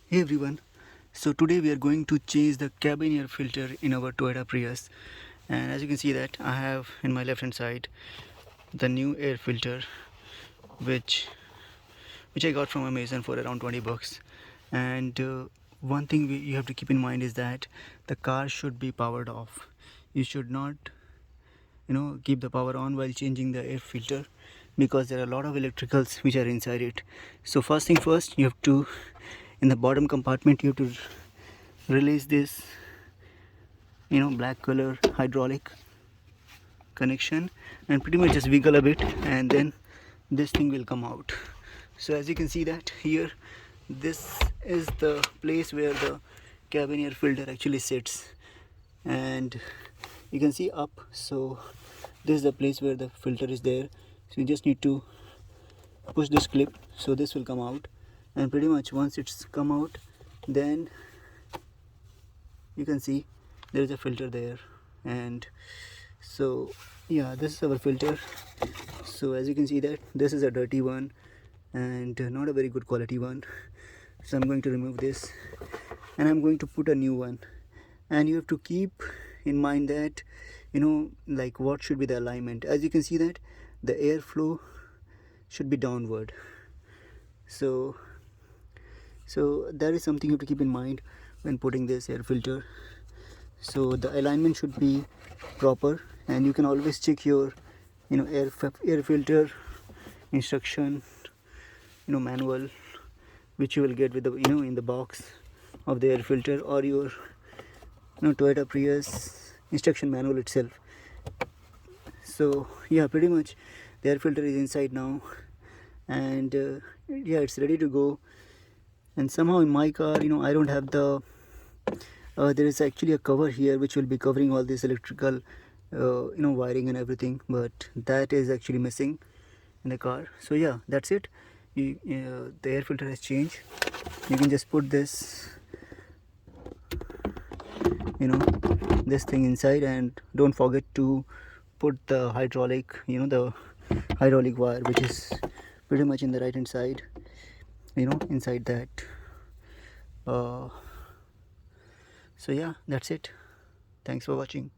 Hey everyone, so today we are going to change the cabin air filter in our Toyota Prius, and as you can see that I have in my left hand side the new air filter which I got from Amazon for around 20 bucks. And one thing you have to keep in mind is that the car should be powered off. You should not keep the power on while changing the air filter, because there are a lot of electricals which are inside it. So first thing first, you have to, in the bottom compartment, you have to release this black color hydraulic connection and pretty much just wiggle a bit, and then this thing will come out. So as you can see that here, this is the place where the cabin air filter actually sits, and you can see up. So this is the place where the filter is there. So you just need to push this clip, so this will come out, and pretty much once it's come out, then you can see there is a filter there. And so yeah, this is our filter. So as you can see that this is a dirty one and not a very good quality one. So I'm going to remove this and I'm going to put a new one. And you have to keep in mind that like what should be the alignment. As you can see that the airflow should be downward. So that is something you have to keep in mind when putting this air filter. So the alignment should be proper, and you can always check your air filter instruction manual, which you will get with the in the box of the air filter, or your Toyota Prius instruction manual itself. So yeah, pretty much the air filter is inside now, and yeah, it's ready to go. And somehow in my car, I don't have the there is actually a cover here which will be covering all this electrical wiring and everything, but that is actually missing in the car. So yeah, that's it. The air filter has changed. You can just put this this thing inside, and don't forget to put the hydraulic the hydraulic wire, which is pretty much in the right hand side, inside that. So yeah, that's it. Thanks for watching.